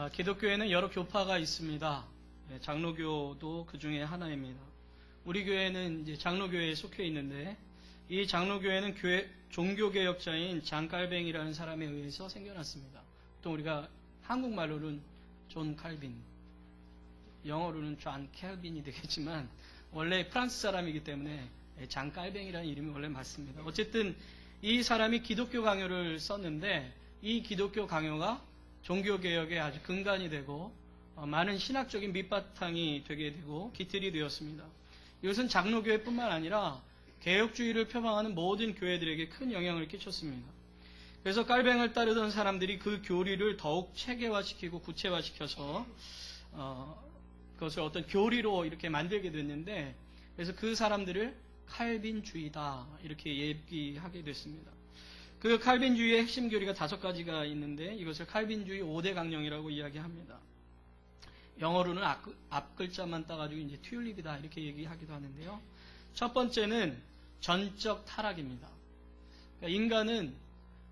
기독교에는 여러 교파가 있습니다. 장로교도 그 중에 하나입니다. 우리 교회는 이제 장로교회에 속해 있는데, 이 장로교회는 종교개혁자인 잔 칼뱅이라는 사람에 의해서 생겨났습니다. 또 우리가 한국말로는 존 칼빈, 영어로는 존 캘빈이 되겠지만 원래 프랑스 사람이기 때문에 잔 칼뱅이라는 이름이 원래 맞습니다. 어쨌든 이 사람이 기독교 강요를 썼는데, 이 기독교 강요가 종교개혁의 아주 근간이 되고 많은 신학적인 밑바탕이 되게 되고 기틀이 되었습니다. 이것은 장로교회뿐만 아니라 개혁주의를 표방하는 모든 교회들에게 큰 영향을 끼쳤습니다. 그래서 칼뱅을 따르던 사람들이 그 교리를 더욱 체계화시키고 구체화시켜서 그것을 어떤 교리로 이렇게 만들게 됐는데, 그래서 그 사람들을 칼빈주의다 이렇게 얘기하게 됐습니다. 그 칼빈주의의 핵심 교리가 5가지가 있는데, 이것을 칼빈주의 5대 강령이라고 이야기합니다. 영어로는 앞 글자만 따가지고 이제 튤립이다 이렇게 얘기하기도 하는데요. 첫 번째는 전적 타락입니다. 그러니까 인간은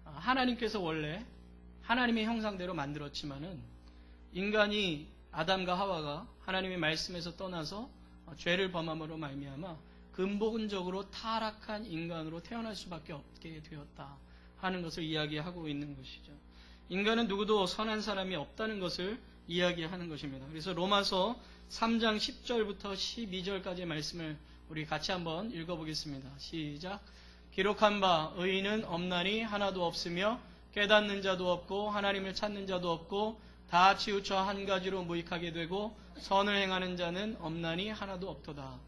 하나님께서 원래 하나님의 형상대로 만들었지만은, 인간이 아담과 하와가 하나님의 말씀에서 떠나서 죄를 범함으로 말미암아 근본적으로 타락한 인간으로 태어날 수밖에 없게 되었다 하는 것을 이야기하고 있는 것이죠. 인간은 누구도 선한 사람이 없다는 것을 이야기하는 것입니다. 그래서 로마서 3장 10절부터 12절까지의 말씀을 우리 같이 한번 읽어보겠습니다. 시작. 기록한 바 의인은 없나니 하나도 없으며 깨닫는 자도 없고 하나님을 찾는 자도 없고 다 치우쳐 한 가지로 무익하게 되고 선을 행하는 자는 없나니 하나도 없도다.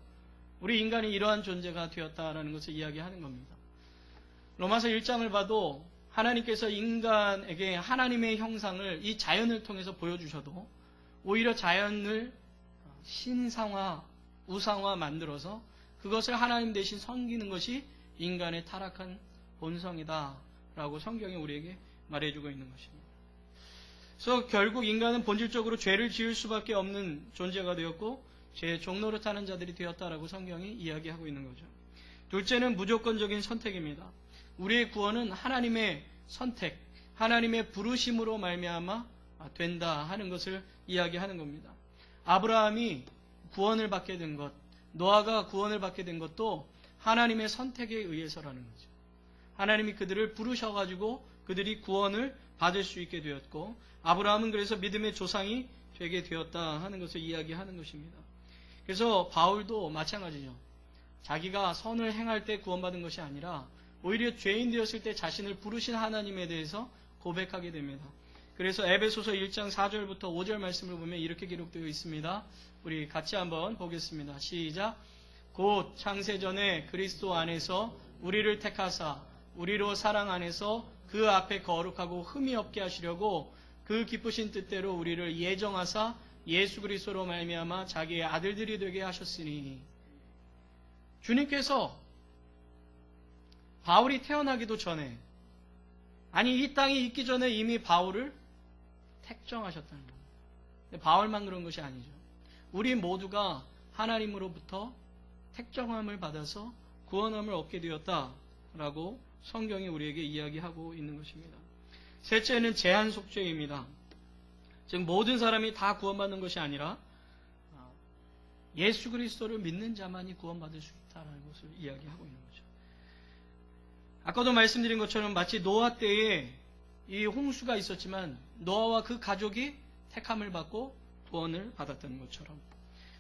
우리 인간이 이러한 존재가 되었다라는 것을 이야기하는 겁니다. 로마서 1장을 봐도 하나님께서 인간에게 하나님의 형상을 이 자연을 통해서 보여주셔도 오히려 자연을 신상화, 우상화 만들어서 그것을 하나님 대신 섬기는 것이 인간의 타락한 본성이다라고 성경이 우리에게 말해주고 있는 것입니다. 그래서 결국 인간은 본질적으로 죄를 지을 수밖에 없는 존재가 되었고 죄의 종로를 타는 자들이 되었다라고 성경이 이야기하고 있는 거죠. 둘째는 무조건적인 선택입니다. 우리의 구원은 하나님의 선택, 하나님의 부르심으로 말미암아 된다 하는 것을 이야기하는 겁니다. 아브라함이 구원을 받게 된 것, 노아가 구원을 받게 된 것도 하나님의 선택에 의해서라는 거죠. 하나님이 그들을 부르셔가지고 그들이 구원을 받을 수 있게 되었고, 아브라함은 그래서 믿음의 조상이 되게 되었다 하는 것을 이야기하는 것입니다. 그래서 바울도 마찬가지죠. 자기가 선을 행할 때 구원받은 것이 아니라 오히려 죄인 되었을 때 자신을 부르신 하나님에 대해서 고백하게 됩니다. 그래서 에베소서 1장 4절부터 5절 말씀을 보면 이렇게 기록되어 있습니다. 우리 같이 한번 보겠습니다. 시작. 곧 창세전에 그리스도 안에서 우리를 택하사 우리로 사랑 안에서 그 앞에 거룩하고 흠이 없게 하시려고 그 기쁘신 뜻대로 우리를 예정하사 예수 그리스도로 말미암아 자기의 아들들이 되게 하셨으니, 주님께서 바울이 태어나기도 전에, 아니 이 땅이 있기 전에 이미 바울을 택정하셨다는 겁니다. 바울만 그런 것이 아니죠. 우리 모두가 하나님으로부터 택정함을 받아서 구원함을 얻게 되었다라고 성경이 우리에게 이야기하고 있는 것입니다. 셋째는 제한 속죄입니다. 즉 모든 사람이 다 구원받는 것이 아니라 예수 그리스도를 믿는 자만이 구원받을 수 있다는 것을 이야기하고 있는 거죠. 아까도 말씀드린 것처럼 마치 노아 때에 이 홍수가 있었지만 노아와 그 가족이 택함을 받고 구원을 받았다는 것처럼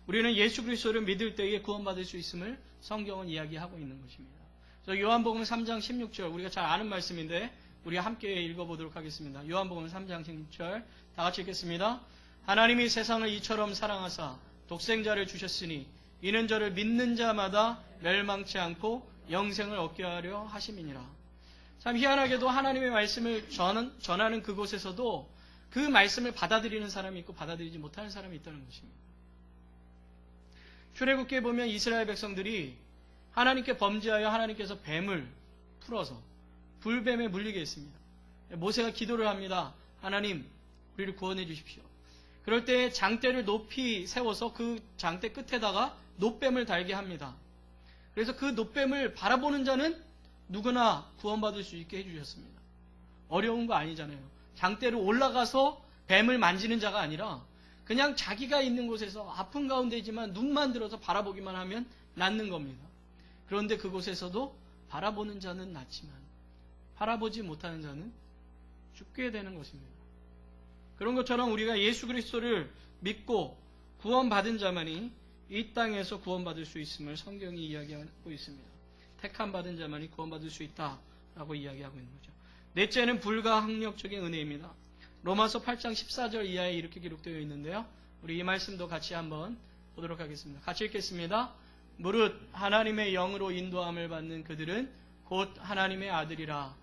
우리는 예수 그리스도를 믿을 때에 구원받을 수 있음을 성경은 이야기하고 있는 것입니다. 그래서 요한복음 3장 16절, 우리가 잘 아는 말씀인데 우리 함께 읽어보도록 하겠습니다. 요한복음 3장 16절 다 같이 읽겠습니다. 하나님이 세상을 이처럼 사랑하사 독생자를 주셨으니 이는 저를 믿는 자마다 멸망치 않고 영생을 얻게 하려 하심이니라. 참 희한하게도 하나님의 말씀을 전하는 그곳에서도 그 말씀을 받아들이는 사람이 있고 받아들이지 못하는 사람이 있다는 것입니다. 출애굽기에 보면 이스라엘 백성들이 하나님께 범죄하여 하나님께서 뱀을 풀어서 불뱀에 물리게 했습니다. 모세가 기도를 합니다. 하나님, 우리를 구원해 주십시오. 그럴 때 장대를 높이 세워서 그 장대 끝에다가 놋뱀을 달게 합니다. 그래서 그 놋뱀을 바라보는 자는 누구나 구원받을 수 있게 해주셨습니다. 어려운 거 아니잖아요. 장대로 올라가서 뱀을 만지는 자가 아니라 그냥 자기가 있는 곳에서 아픈 가운데이지만 눈만 들어서 바라보기만 하면 낫는 겁니다. 그런데 그곳에서도 바라보는 자는 낫지만 바라보지 못하는 자는 죽게 되는 것입니다. 그런 것처럼 우리가 예수 그리스도를 믿고 구원받은 자만이 이 땅에서 구원받을 수 있음을 성경이 이야기하고 있습니다. 택함 받은 자만이 구원받을 수 있다라고 이야기하고 있는 거죠. 넷째는 불가항력적인 은혜입니다. 로마서 8장 14절 이하에 이렇게 기록되어 있는데요. 우리 이 말씀도 같이 한번 보도록 하겠습니다. 같이 읽겠습니다. 무릇 하나님의 영으로 인도함을 받는 그들은 곧 하나님의 아들이라.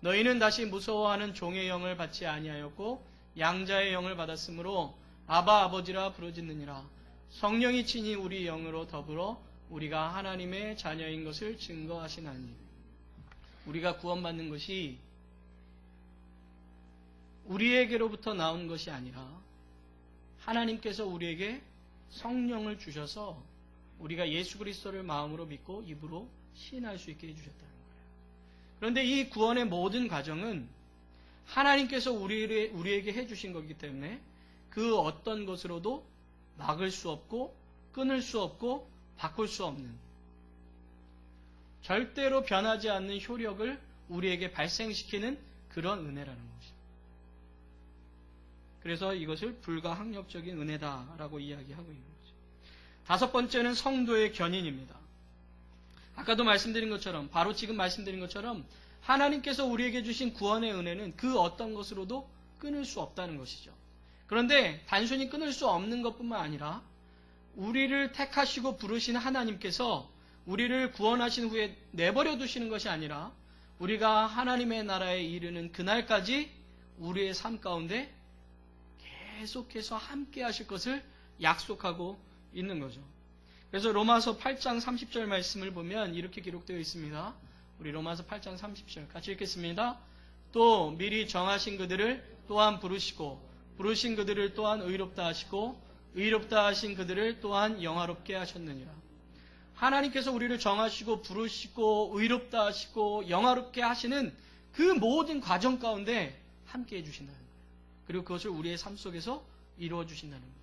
너희는 다시 무서워하는 종의 영을 받지 아니하였고 양자의 영을 받았으므로 아바 아버지라 부르짖느니라. 성령이 친히 우리 영으로 더불어 우리가 하나님의 자녀인 것을 증거하시나니. 우리가 구원받는 것이 우리에게로부터 나온 것이 아니라 하나님께서 우리에게 성령을 주셔서 우리가 예수 그리스도를 마음으로 믿고 입으로 시인할 수 있게 해주셨다는 거예요. 그런데 이 구원의 모든 과정은 하나님께서 우리에게 해주신 거기 때문에 그 어떤 것으로도 막을 수 없고 끊을 수 없고 바꿀 수 없는, 절대로 변하지 않는 효력을 우리에게 발생시키는 그런 은혜라는 것입니다. 그래서 이것을 불가항력적인 은혜다라고 이야기하고 있는 거죠. 다섯 번째는 성도의 견인입니다. 아까도 말씀드린 것처럼, 바로 지금 말씀드린 것처럼 하나님께서 우리에게 주신 구원의 은혜는 그 어떤 것으로도 끊을 수 없다는 것이죠. 그런데 단순히 끊을 수 없는 것뿐만 아니라 우리를 택하시고 부르신 하나님께서 우리를 구원하신 후에 내버려 두시는 것이 아니라 우리가 하나님의 나라에 이르는 그날까지 우리의 삶 가운데 계속해서 함께 하실 것을 약속하고 있는 거죠. 그래서 로마서 8장 30절 말씀을 보면 이렇게 기록되어 있습니다. 우리 로마서 8장 30절 같이 읽겠습니다. 또 미리 정하신 그들을 또한 부르시고 부르신 그들을 또한 의롭다 하시고 의롭다 하신 그들을 또한 영화롭게 하셨느니라. 하나님께서 우리를 정하시고 부르시고 의롭다 하시고 영화롭게 하시는 그 모든 과정 가운데 함께 해주신다는 거예요. 그리고 그것을 우리의 삶 속에서 이루어 주신다는 거죠.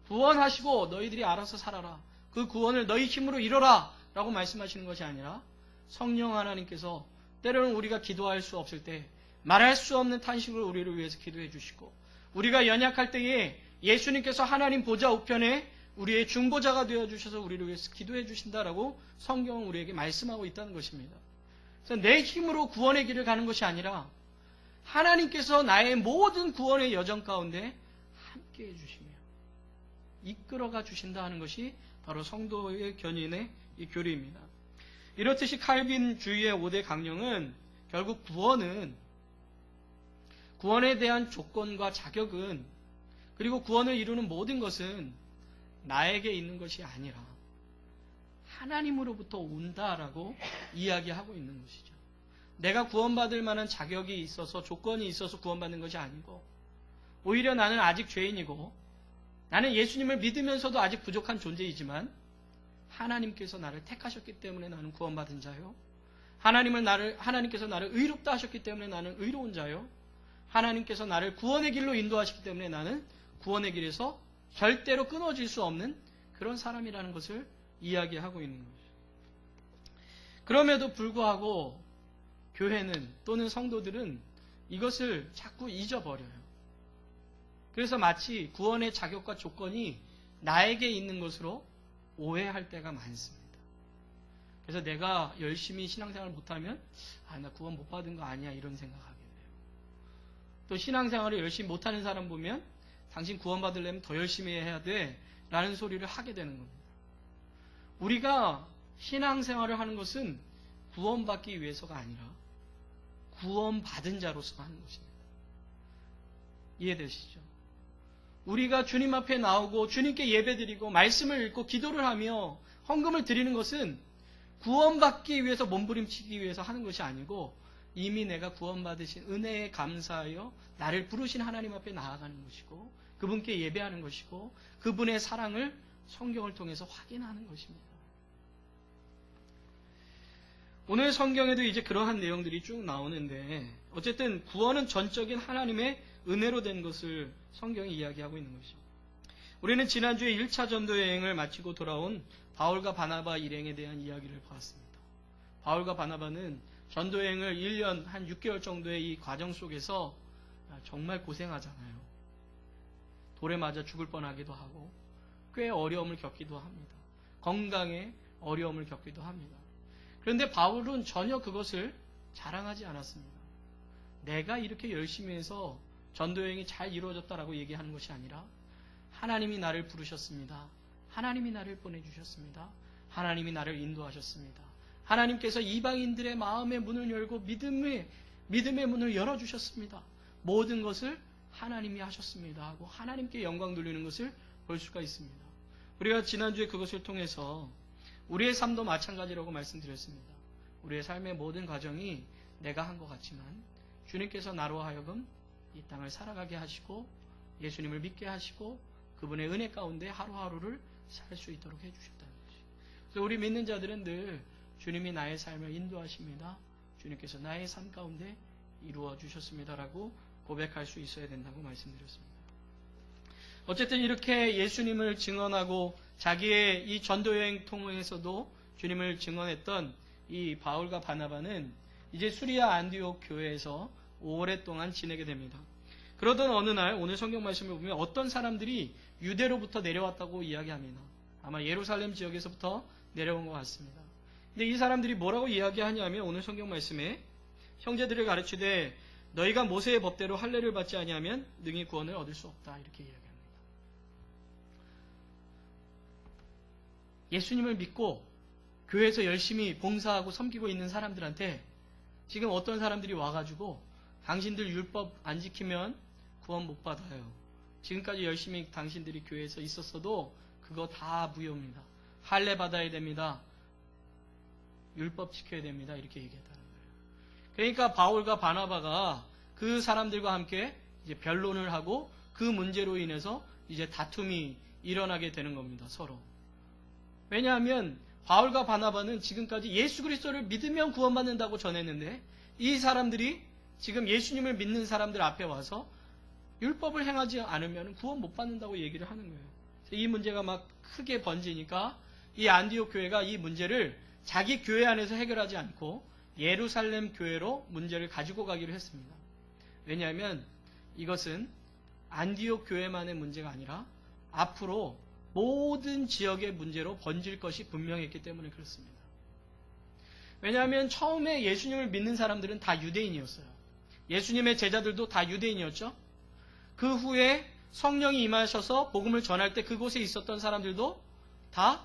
구원하시고 너희들이 알아서 살아라. 그 구원을 너희 힘으로 이뤄라 라고 말씀하시는 것이 아니라 성령 하나님께서 때로는 우리가 기도할 수 없을 때 말할 수 없는 탄식을 우리를 위해서 기도해 주시고, 우리가 연약할 때에 예수님께서 하나님 보좌 우편에 우리의 중보자가 되어주셔서 우리를 위해서 기도해 주신다라고 성경은 우리에게 말씀하고 있다는 것입니다. 그래서 내 힘으로 구원의 길을 가는 것이 아니라 하나님께서 나의 모든 구원의 여정 가운데 함께 해주시며 이끌어가 주신다 하는 것이 바로 성도의 견인의 이 교리입니다. 이렇듯이 칼빈주의의 5대 강령은 결국 구원에 대한 조건과 자격은, 그리고 구원을 이루는 모든 것은 나에게 있는 것이 아니라 하나님으로부터 온다라고 이야기하고 있는 것이죠. 내가 구원받을 만한 자격이 있어서 조건이 있어서 구원받는 것이 아니고, 오히려 나는 아직 죄인이고 나는 예수님을 믿으면서도 아직 부족한 존재이지만 하나님께서 나를 택하셨기 때문에 나는 구원받은 자요. 하나님께서 나를 의롭다 하셨기 때문에 나는 의로운 자요. 하나님께서 나를 구원의 길로 인도하셨기 때문에 나는 구원의 길에서 절대로 끊어질 수 없는 그런 사람이라는 것을 이야기하고 있는 거죠. 그럼에도 불구하고 교회는 또는 성도들은 이것을 자꾸 잊어버려요. 그래서 마치 구원의 자격과 조건이 나에게 있는 것으로 오해할 때가 많습니다. 그래서 내가 열심히 신앙생활을 못하면 나 구원 못 받은 거 아니야 이런 생각하게 돼요. 또 신앙생활을 열심히 못하는 사람 보면 당신 구원받으려면 더 열심히 해야 돼 라는 소리를 하게 되는 겁니다. 우리가 신앙생활을 하는 것은 구원받기 위해서가 아니라 구원받은 자로서 하는 것입니다. 이해되시죠? 우리가 주님 앞에 나오고 주님께 예배드리고 말씀을 읽고 기도를 하며 헌금을 드리는 것은 구원받기 위해서 몸부림치기 위해서 하는 것이 아니고 이미 내가 구원받으신 은혜에 감사하여 나를 부르신 하나님 앞에 나아가는 것이고 그분께 예배하는 것이고 그분의 사랑을 성경을 통해서 확인하는 것입니다. 오늘 성경에도 이제 그러한 내용들이 쭉 나오는데 어쨌든 구원은 전적인 하나님의 은혜로 된 것을 성경이 이야기하고 있는 것이죠. 우리는 지난주에 1차 전도 여행을 마치고 돌아온 바울과 바나바 일행에 대한 이야기를 보았습니다. 바울과 바나바는 전도 여행을 1년 한 6개월 정도의 이 과정 속에서 정말 고생하잖아요. 돌에 맞아 죽을 뻔하기도 하고 꽤 어려움을 겪기도 합니다. 건강에 어려움을 겪기도 합니다. 그런데 바울은 전혀 그것을 자랑하지 않았습니다. 내가 이렇게 열심히 해서 전도여행이 잘 이루어졌다라고 얘기하는 것이 아니라 하나님이 나를 부르셨습니다. 하나님이 나를 보내주셨습니다. 하나님이 나를 인도하셨습니다. 하나님께서 이방인들의 마음의 문을 열고 믿음의 문을 열어주셨습니다. 모든 것을 하나님이 하셨습니다 하고 하나님께 영광 돌리는 것을 볼 수가 있습니다. 우리가 지난주에 그것을 통해서 우리의 삶도 마찬가지라고 말씀드렸습니다. 우리의 삶의 모든 과정이 내가 한 것 같지만 주님께서 나로 하여금 이 땅을 살아가게 하시고 예수님을 믿게 하시고 그분의 은혜 가운데 하루하루를 살 수 있도록 해주셨다는 것이죠. 그래서 우리 믿는 자들은 늘 주님이 나의 삶을 인도하십니다. 주님께서 나의 삶 가운데 이루어 주셨습니다라고 고백할 수 있어야 된다고 말씀드렸습니다. 어쨌든 이렇게 예수님을 증언하고 자기의 이 전도여행 통해서도 주님을 증언했던 이 바울과 바나바는 이제 수리아 안디옥 교회에서 오랫동안 지내게 됩니다. 그러던 어느 날 오늘 성경 말씀을 보면 어떤 사람들이 유대로부터 내려왔다고 이야기합니다. 아마 예루살렘 지역에서부터 내려온 것 같습니다. 근데 이 사람들이 뭐라고 이야기하냐면 오늘 성경 말씀에 형제들을 가르치되 너희가 모세의 법대로 할례를 받지 아니하면 능히 구원을 얻을 수 없다 이렇게 이야기합니다. 예수님을 믿고 교회에서 열심히 봉사하고 섬기고 있는 사람들한테 지금 어떤 사람들이 와가지고 당신들 율법 안 지키면 구원 못 받아요. 지금까지 열심히 당신들이 교회에서 있었어도 그거 다 무효입니다. 할례 받아야 됩니다. 율법 지켜야 됩니다. 이렇게 얘기했다는 거예요. 그러니까 바울과 바나바가 그 사람들과 함께 이제 변론을 하고 그 문제로 인해서 이제 다툼이 일어나게 되는 겁니다. 서로. 왜냐하면 바울과 바나바는 지금까지 예수 그리스도를 믿으면 구원받는다고 전했는데 이 사람들이 지금 예수님을 믿는 사람들 앞에 와서 율법을 행하지 않으면 구원 못 받는다고 얘기를 하는 거예요. 이 문제가 막 크게 번지니까 이 안디옥 교회가 이 문제를 자기 교회 안에서 해결하지 않고 예루살렘 교회로 문제를 가지고 가기로 했습니다. 왜냐하면 이것은 안디옥 교회만의 문제가 아니라 앞으로 모든 지역의 문제로 번질 것이 분명했기 때문에 그렇습니다. 왜냐하면 처음에 예수님을 믿는 사람들은 다 유대인이었어요. 예수님의 제자들도 다 유대인이었죠. 그 후에 성령이 임하셔서 복음을 전할 때 그곳에 있었던 사람들도 다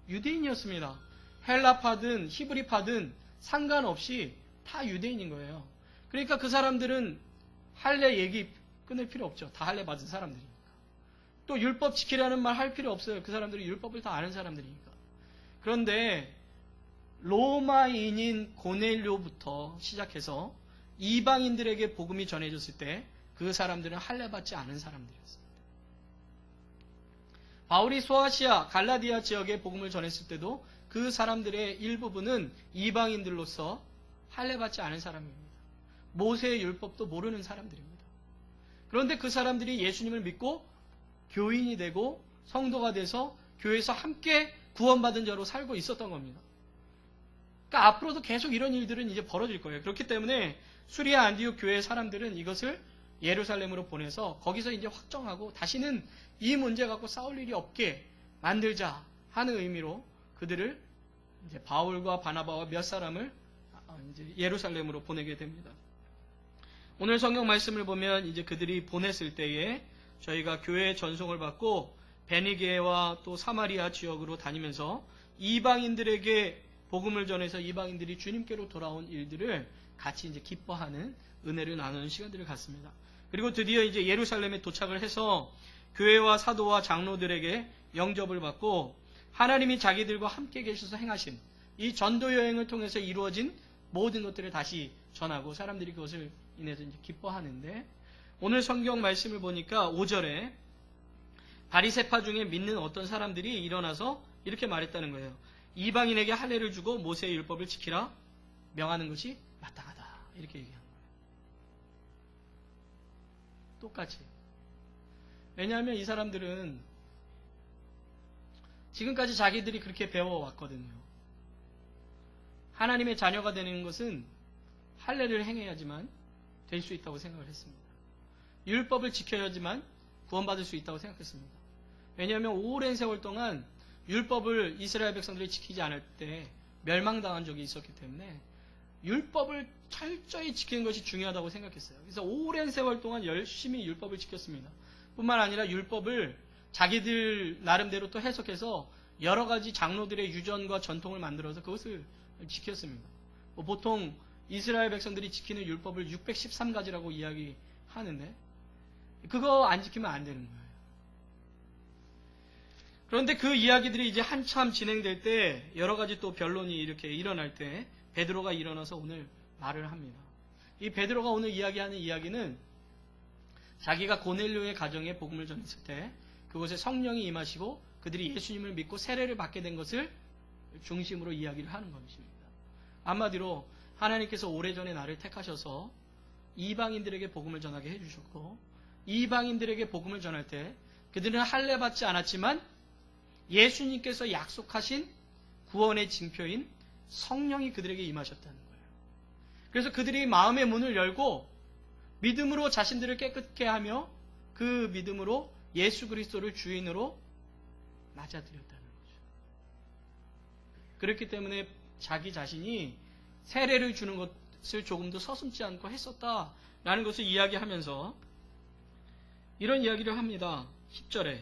유대인이었습니다. 헬라파든 히브리파든 상관없이 다 유대인인 거예요. 그러니까 그 사람들은 할례 얘기 끊을 필요 없죠. 다 할례 받은 사람들이니까. 또 율법 지키라는 말 할 필요 없어요. 그 사람들이 율법을 다 아는 사람들이니까. 그런데 로마인인 고넬료부터 시작해서 이방인들에게 복음이 전해졌을 때 그 사람들은 할례 받지 않은 사람들이었습니다. 바울이 소아시아, 갈라디아 지역에 복음을 전했을 때도 그 사람들의 일부분은 이방인들로서 할례 받지 않은 사람입니다. 모세의 율법도 모르는 사람들입니다. 그런데 그 사람들이 예수님을 믿고 교인이 되고 성도가 돼서 교회에서 함께 구원받은 자로 살고 있었던 겁니다. 그러니까 앞으로도 계속 이런 일들은 이제 벌어질 거예요. 그렇기 때문에 수리아 안디옥 교회의 사람들은 이것을 예루살렘으로 보내서 거기서 이제 확정하고 다시는 이 문제 갖고 싸울 일이 없게 만들자 하는 의미로 그들을 이제 바울과 바나바와 몇 사람을 이제 예루살렘으로 보내게 됩니다. 오늘 성경 말씀을 보면 이제 그들이 보냈을 때에 저희가 교회의 전송을 받고 베니게와 또 사마리아 지역으로 다니면서 이방인들에게 복음을 전해서 이방인들이 주님께로 돌아온 일들을 같이 이제 기뻐하는 은혜를 나누는 시간들을 갖습니다. 그리고 드디어 이제 예루살렘에 도착을 해서 교회와 사도와 장로들에게 영접을 받고 하나님이 자기들과 함께 계셔서 행하신 이 전도 여행을 통해서 이루어진 모든 것들을 다시 전하고 사람들이 그것을 인해서 이제 기뻐하는데 오늘 성경 말씀을 보니까 5절에 바리새파 중에 믿는 어떤 사람들이 일어나서 이렇게 말했다는 거예요. 이방인에게 할례를 주고 모세의 율법을 지키라 명하는 것이 마땅하다. 이렇게 얘기한 거예요. 똑같이. 왜냐하면 이 사람들은 지금까지 자기들이 그렇게 배워왔거든요. 하나님의 자녀가 되는 것은 할례를 행해야지만 될 수 있다고 생각을 했습니다. 율법을 지켜야지만 구원받을 수 있다고 생각했습니다. 왜냐하면 오랜 세월 동안 율법을 이스라엘 백성들이 지키지 않을 때 멸망당한 적이 있었기 때문에 율법을 철저히 지키는 것이 중요하다고 생각했어요. 그래서 오랜 세월 동안 열심히 율법을 지켰습니다. 뿐만 아니라 율법을 자기들 나름대로 또 해석해서 여러 가지 장로들의 유전과 전통을 만들어서 그것을 지켰습니다. 보통 이스라엘 백성들이 지키는 율법을 613가지라고 이야기하는데 그거 안 지키면 안 되는 거예요. 그런데 그 이야기들이 이제 한참 진행될 때 여러 가지 또 변론이 이렇게 일어날 때 베드로가 일어나서 오늘 말을 합니다. 이 베드로가 오늘 이야기하는 이야기는 자기가 고넬료의 가정에 복음을 전했을 때 그곳에 성령이 임하시고 그들이 예수님을 믿고 세례를 받게 된 것을 중심으로 이야기를 하는 것입니다. 한마디로 하나님께서 오래전에 나를 택하셔서 이방인들에게 복음을 전하게 해주셨고 이방인들에게 복음을 전할 때 그들은 할례 받지 않았지만 예수님께서 약속하신 구원의 징표인 성령이 그들에게 임하셨다는 거예요. 그래서 그들이 마음의 문을 열고 믿음으로 자신들을 깨끗게 하며 그 믿음으로 예수 그리스도를 주인으로 맞아들였다는 거죠. 그렇기 때문에 자기 자신이 세례를 주는 것을 조금도 서슴지 않고 했었다라는 것을 이야기하면서 이런 이야기를 합니다. 10절에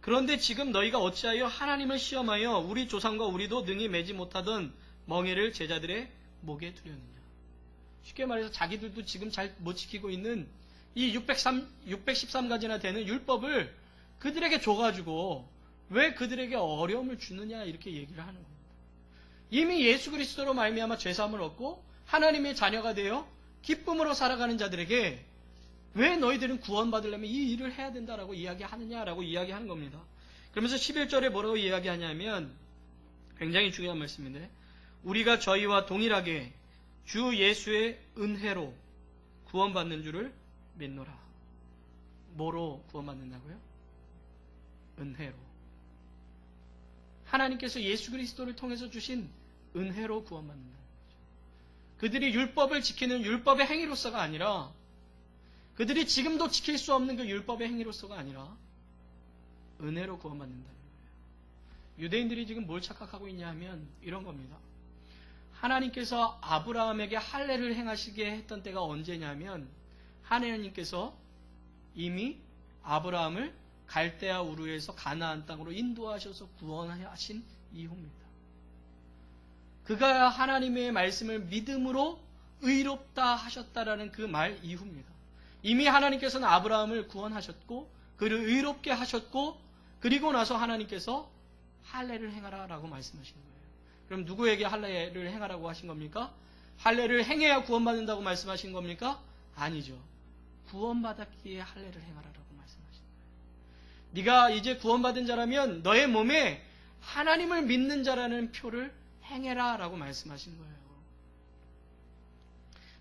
그런데 지금 너희가 어찌하여 하나님을 시험하여 우리 조상과 우리도 능히 매지 못하던 멍에를 제자들의 목에 두려느냐. 쉽게 말해서 자기들도 지금 잘 못 지키고 있는 이 613가지나 되는 율법을 그들에게 줘가지고 왜 그들에게 어려움을 주느냐 이렇게 얘기를 하는 겁니다. 이미 예수 그리스도로 말미암아 죄사함을 얻고 하나님의 자녀가 되어 기쁨으로 살아가는 자들에게 왜 너희들은 구원받으려면 이 일을 해야 된다라고 이야기하느냐라고 이야기하는 겁니다. 그러면서 11절에 뭐라고 이야기하냐면 굉장히 중요한 말씀인데 우리가 저희와 동일하게 주 예수의 은혜로 구원받는 줄을 믿노라. 뭐로 구원받는다고요? 은혜로. 하나님께서 예수 그리스도를 통해서 주신 은혜로 구원받는다는 거죠. 그들이 율법을 지키는 율법의 행위로서가 아니라 그들이 지금도 지킬 수 없는 그 율법의 행위로서가 아니라 은혜로 구원받는다는 거예요. 유대인들이 지금 뭘 착각하고 있냐 하면 이런 겁니다. 하나님께서 아브라함에게 할례를 행하시게 했던 때가 언제냐면 하나님께서 이미 아브라함을 갈대아 우르에서 가나안 땅으로 인도하셔서 구원하신 이후입니다. 그가 하나님의 말씀을 믿음으로 의롭다 하셨다라는 그 말 이후입니다. 이미 하나님께서는 아브라함을 구원하셨고 그를 의롭게 하셨고 그리고 나서 하나님께서 할례를 행하라라고 말씀하신 거예요. 그럼 누구에게 할례를 행하라고 하신 겁니까? 할례를 행해야 구원받는다고 말씀하신 겁니까? 아니죠. 구원받았기에 할례를 행하라라고 말씀하신 거예요. 네가 이제 구원받은 자라면 너의 몸에 하나님을 믿는 자라는 표를 행해라라고 말씀하신 거예요.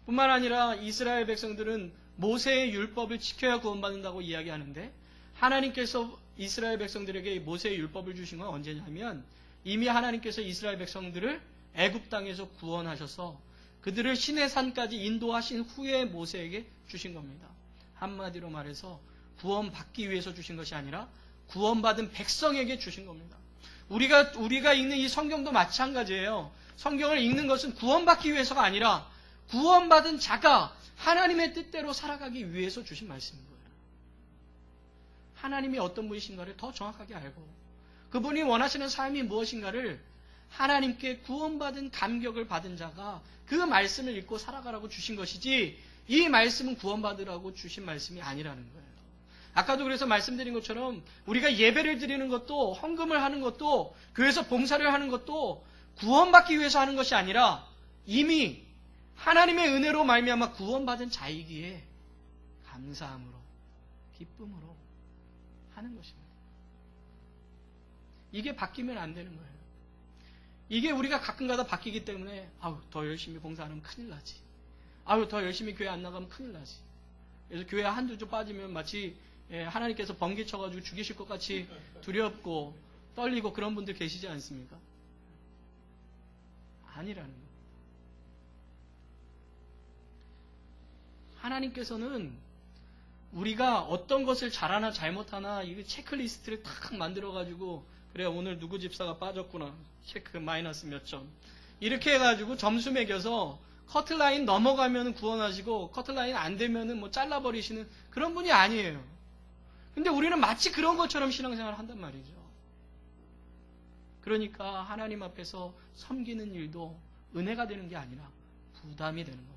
뿐만 아니라 이스라엘 백성들은 모세의 율법을 지켜야 구원받는다고 이야기하는데 하나님께서 이스라엘 백성들에게 모세의 율법을 주신 건 언제냐면 이미 하나님께서 이스라엘 백성들을 애굽 땅에서 구원하셔서 그들을 시내산까지 인도하신 후에 모세에게 주신 겁니다. 한마디로 말해서 구원받기 위해서 주신 것이 아니라 구원받은 백성에게 주신 겁니다. 우리가 읽는 이 성경도 마찬가지예요. 성경을 읽는 것은 구원받기 위해서가 아니라 구원받은 자가 하나님의 뜻대로 살아가기 위해서 주신 말씀인 거예요. 하나님이 어떤 분이신가를 더 정확하게 알고 그분이 원하시는 삶이 무엇인가를 하나님께 구원받은 감격을 받은 자가 그 말씀을 읽고 살아가라고 주신 것이지 이 말씀은 구원받으라고 주신 말씀이 아니라는 거예요. 아까도 그래서 말씀드린 것처럼 우리가 예배를 드리는 것도 헌금을 하는 것도 교회에서 봉사를 하는 것도 구원받기 위해서 하는 것이 아니라 이미 하나님의 은혜로 말미암아 구원받은 자이기에 감사함으로 기쁨으로 하는 것입니다. 이게 바뀌면 안 되는 거예요. 이게 우리가 가끔가다 바뀌기 때문에 더 열심히 봉사하면 큰일 나지. 더 열심히 교회 안 나가면 큰일 나지. 그래서 교회 한두 주 빠지면 마치 하나님께서 번개 쳐가지고 죽이실 것 같이 두렵고 떨리고 그런 분들 계시지 않습니까? 아니라는 거예요. 하나님께서는 우리가 어떤 것을 잘하나 잘못하나 이거 체크리스트를 탁 만들어가지고 그래 오늘 누구 집사가 빠졌구나 체크 마이너스 몇 점 이렇게 해가지고 점수 매겨서 커트라인 넘어가면 구원하시고 커트라인 안 되면 뭐 잘라버리시는 그런 분이 아니에요. 근데 우리는 마치 그런 것처럼 신앙생활을 한단 말이죠. 그러니까 하나님 앞에서 섬기는 일도 은혜가 되는 게 아니라 부담이 되는 겁니다.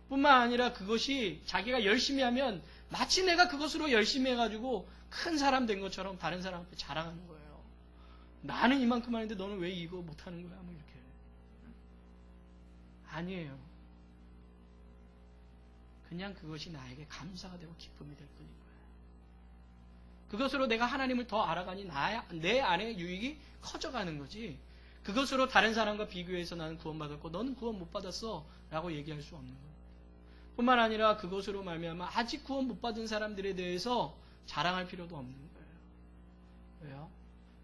뿐만 아니라 그것이 자기가 열심히 하면 마치 내가 그것으로 열심히 해가지고 큰 사람 된 것처럼 다른 사람 앞에 자랑하는 거예요. 나는 이만큼 하는데 너는 왜 이거 못하는 거야? 뭐 이렇게. 아니에요. 그냥 그것이 나에게 감사가 되고 기쁨이 될 뿐인 거예요. 그것으로 내가 하나님을 더 알아가니 내 안에 유익이 커져가는 거지. 그것으로 다른 사람과 비교해서 나는 구원받았고 너는 구원 못 받았어 라고 얘기할 수 없는 거예요. 뿐만 아니라 그것으로 말미암아 아직 구원 못 받은 사람들에 대해서 자랑할 필요도 없는 거예요. 왜요?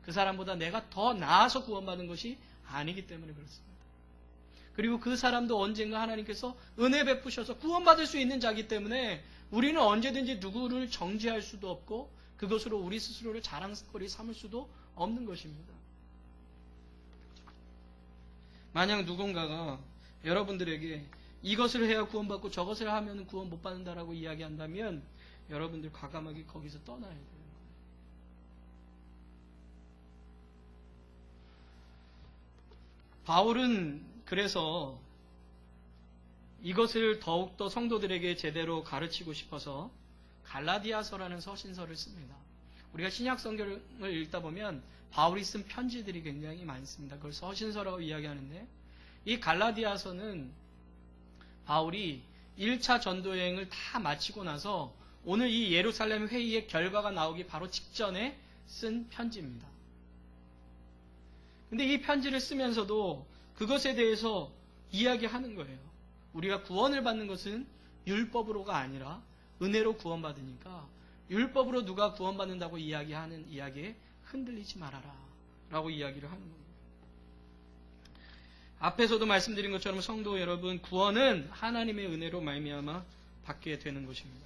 그 사람보다 내가 더 나아서 구원받은 것이 아니기 때문에 그렇습니다. 그리고 그 사람도 언젠가 하나님께서 은혜 베푸셔서 구원받을 수 있는 자이기 때문에 우리는 언제든지 누구를 정죄할 수도 없고 그것으로 우리 스스로를 자랑거리 삼을 수도 없는 것입니다. 만약 누군가가 여러분들에게 이것을 해야 구원받고 저것을 하면 구원 못 받는다라고 이야기한다면 여러분들 과감하게 거기서 떠나야 돼요. 바울은 그래서 이것을 더욱더 성도들에게 제대로 가르치고 싶어서 갈라디아서라는 서신서를 씁니다. 우리가 신약 성경을 읽다 보면 바울이 쓴 편지들이 굉장히 많습니다. 그걸 서신서라고 이야기하는데 이 갈라디아서는 바울이 1차 전도여행을 다 마치고 나서 오늘 이 예루살렘 회의의 결과가 나오기 바로 직전에 쓴 편지입니다. 근데 이 편지를 쓰면서도 그것에 대해서 이야기하는 거예요. 우리가 구원을 받는 것은 율법으로가 아니라 은혜로 구원받으니까 율법으로 누가 구원받는다고 이야기하는 이야기에 흔들리지 말아라 라고 이야기를 하는 겁니다. 앞에서도 말씀드린 것처럼 성도 여러분, 구원은 하나님의 은혜로 말미암아 받게 되는 것입니다.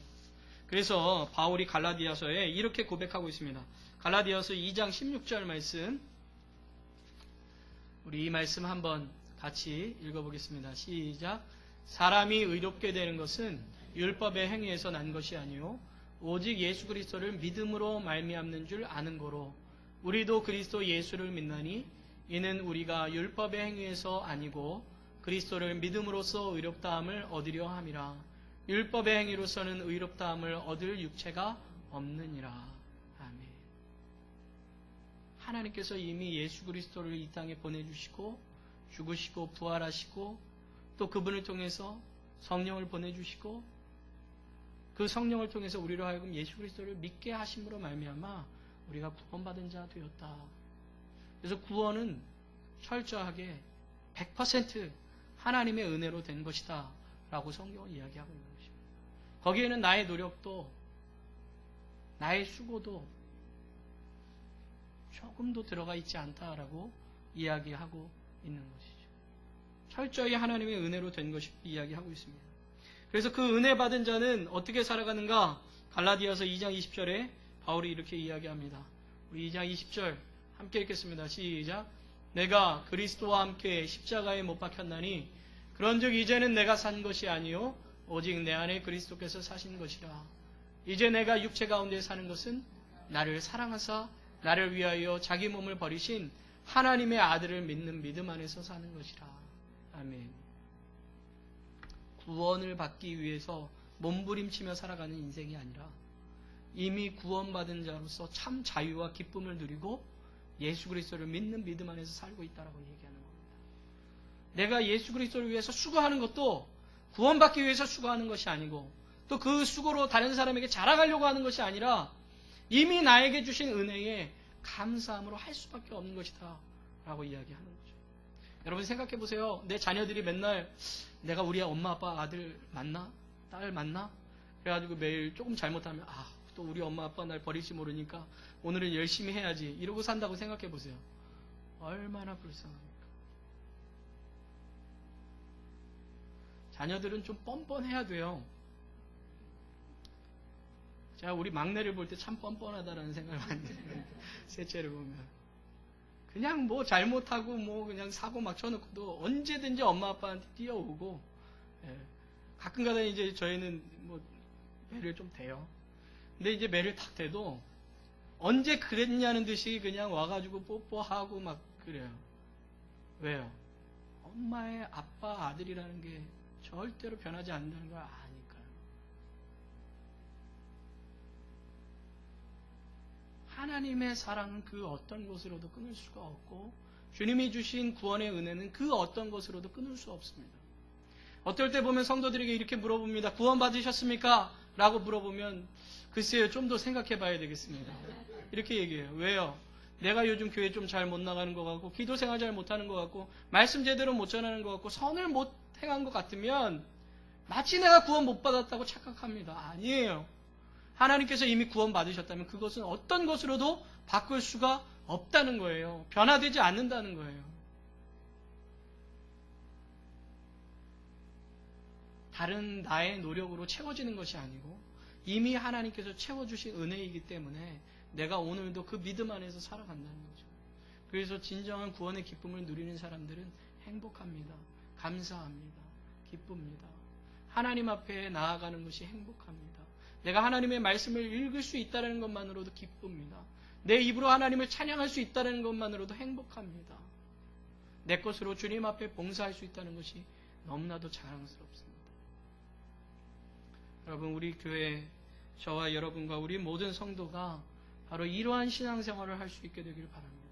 그래서 바울이 갈라디아서에 이렇게 고백하고 있습니다. 갈라디아서 2장 16절 말씀, 우리 이 말씀 한번 같이 읽어보겠습니다. 시작. 사람이 의롭게 되는 것은 율법의 행위에서 난 것이 아니요 오직 예수 그리스도를 믿음으로 말미암는 줄 아는 거로 우리도 그리스도 예수를 믿나니 이는 우리가 율법의 행위에서 아니고 그리스도를 믿음으로써 의롭다함을 얻으려 함이라. 율법의 행위로서는 의롭다함을 얻을 육체가 없느니라. 아멘. 하나님께서 이미 예수 그리스도를 이 땅에 보내주시고 죽으시고 부활하시고 또 그분을 통해서 성령을 보내주시고 그 성령을 통해서 우리로 하여금 예수 그리스도를 믿게 하심으로 말미암아 우리가 구원받은 자 되었다. 그래서 구원은 철저하게 100% 하나님의 은혜로 된 것이다 라고 성경은 이야기하고 있는 것입니다. 거기에는 나의 노력도 나의 수고도 조금도 들어가 있지 않다라고 이야기하고 있는 것이죠. 철저히 하나님의 은혜로 된 것이 이야기하고 있습니다. 그래서 그 은혜 받은 자는 어떻게 살아가는가? 갈라디아서 2장 20절에 바울이 이렇게 이야기합니다. 우리 2장 20절 함께 읽겠습니다. 시작. 내가 그리스도와 함께 십자가에 못 박혔나니 그런즉 이제는 내가 산 것이 아니요 오직 내 안에 그리스도께서 사신 것이라. 이제 내가 육체 가운데 사는 것은 나를 사랑하사 나를 위하여 자기 몸을 버리신 하나님의 아들을 믿는 믿음 안에서 사는 것이라. 아멘. 구원을 받기 위해서 몸부림치며 살아가는 인생이 아니라 이미 구원받은 자로서 참 자유와 기쁨을 누리고 예수 그리스도를 믿는 믿음 안에서 살고 있다라고 얘기하는 겁니다. 내가 예수 그리스도를 위해서 수고하는 것도 구원받기 위해서 수고하는 것이 아니고 또 그 수고로 다른 사람에게 자랑하려고 하는 것이 아니라 이미 나에게 주신 은혜에 감사함으로 할 수밖에 없는 것이다 라고 이야기하는 거죠. 여러분 생각해 보세요. 내 자녀들이 맨날 내가 우리 엄마 아빠 아들 맞나? 딸 맞나? 그래가지고 매일 조금 잘못하면 또 우리 엄마 아빠 날 버릴지 모르니까 오늘은 열심히 해야지 이러고 산다고 생각해 보세요. 얼마나 불쌍합니까? 자녀들은 좀 뻔뻔해야 돼요. 제가 우리 막내를 볼 때 참 뻔뻔하다라는 생각을 많이 들어요. 셋째를 보면 그냥 뭐 잘못하고 뭐 그냥 사고 막 쳐놓고도 언제든지 엄마 아빠한테 뛰어오고, 가끔가다 이제 저희는 뭐 매를 좀 대요. 근데 이제 매를 탁 대도 언제 그랬냐는 듯이 그냥 와가지고 뽀뽀하고 막 그래요. 왜요? 엄마의 아빠 아들이라는 게 절대로 변하지 않는다는 걸 아니까요. 하나님의 사랑은 그 어떤 것으로도 끊을 수가 없고 주님이 주신 구원의 은혜는 그 어떤 것으로도 끊을 수 없습니다. 어떨 때 보면 성도들에게 이렇게 물어봅니다. 구원 받으셨습니까? 라고 물어보면 글쎄요, 좀 더 생각해 봐야 되겠습니다. 이렇게 얘기해요. 왜요? 내가 요즘 교회 좀 잘 못 나가는 것 같고 기도 생활 잘 못하는 것 같고 말씀 제대로 못 전하는 것 같고 선을 못 행한 것 같으면 마치 내가 구원 못 받았다고 착각합니다. 아니에요. 하나님께서 이미 구원 받으셨다면 그것은 어떤 것으로도 바꿀 수가 없다는 거예요. 변화되지 않는다는 거예요. 다른 나의 노력으로 채워지는 것이 아니고 이미 하나님께서 채워주신 은혜이기 때문에 내가 오늘도 그 믿음 안에서 살아간다는 거죠. 그래서 진정한 구원의 기쁨을 누리는 사람들은 행복합니다. 감사합니다. 기쁩니다. 하나님 앞에 나아가는 것이 행복합니다. 내가 하나님의 말씀을 읽을 수 있다는 것만으로도 기쁩니다. 내 입으로 하나님을 찬양할 수 있다는 것만으로도 행복합니다. 내 것으로 주님 앞에 봉사할 수 있다는 것이 너무나도 자랑스럽습니다. 여러분, 우리 교회 저와 여러분과 우리 모든 성도가 바로 이러한 신앙생활을 할 수 있게 되기를 바랍니다.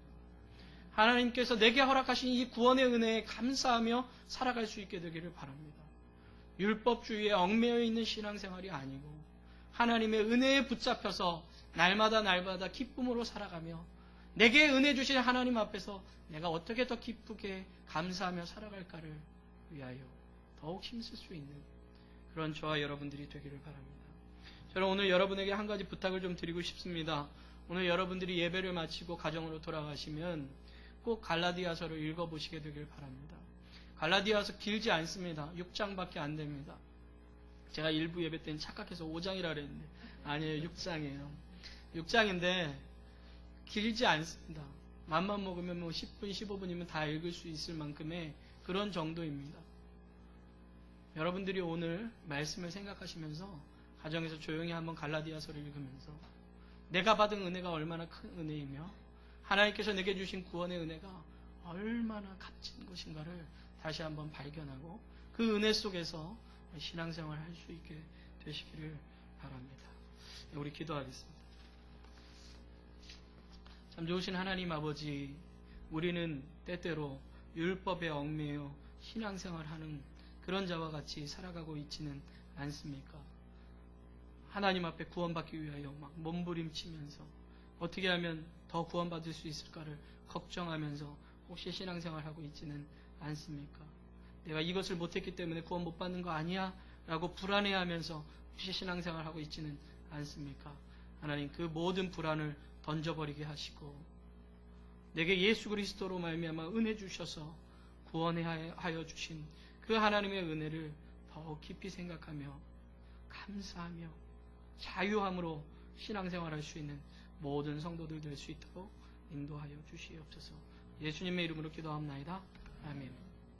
하나님께서 내게 허락하신 이 구원의 은혜에 감사하며 살아갈 수 있게 되기를 바랍니다. 율법주의에 얽매여 있는 신앙생활이 아니고 하나님의 은혜에 붙잡혀서 날마다 기쁨으로 살아가며 내게 은혜 주신 하나님 앞에서 내가 어떻게 더 기쁘게 감사하며 살아갈까를 위하여 더욱 힘쓸 수 있는 그런 저와 여러분들이 되기를 바랍니다. 저는 오늘 여러분에게 한 가지 부탁을 좀 드리고 싶습니다. 오늘 여러분들이 예배를 마치고 가정으로 돌아가시면 꼭 갈라디아서를 읽어보시게 되길 바랍니다. 갈라디아서 길지 않습니다. 6장밖에 안 됩니다. 제가 일부 예배 때는 착각해서 5장이라 그랬는데 아니에요. 6장이에요. 6장인데 길지 않습니다. 맘만 먹으면 뭐 10분, 15분이면 다 읽을 수 있을 만큼의 그런 정도입니다. 여러분들이 오늘 말씀을 생각하시면서 가정에서 조용히 한번 갈라디아서를 읽으면서 내가 받은 은혜가 얼마나 큰 은혜이며 하나님께서 내게 주신 구원의 은혜가 얼마나 값진 것인가를 다시 한번 발견하고 그 은혜 속에서 신앙생활을 할 수 있게 되시기를 바랍니다. 우리 기도하겠습니다. 참 좋으신 하나님 아버지, 우리는 때때로 율법에 얽매여 신앙생활하는 그런 자와 같이 살아가고 있지는 않습니까? 하나님 앞에 구원받기 위하여 막 몸부림치면서 어떻게 하면 더 구원받을 수 있을까를 걱정하면서 혹시 신앙생활하고 있지는 않습니까? 내가 이것을 못했기 때문에 구원 못 받는 거 아니야? 라고 불안해하면서 혹시 신앙생활하고 있지는 않습니까? 하나님, 그 모든 불안을 던져버리게 하시고 내게 예수 그리스도로 말미암아 은혜 주셔서 구원하여 주신 그 하나님의 은혜를 더욱 깊이 생각하며 감사하며 자유함으로 신앙생활할 수 있는 모든 성도들 될 수 있도록 인도하여 주시옵소서. 예수님의 이름으로 기도합나이다. 아멘.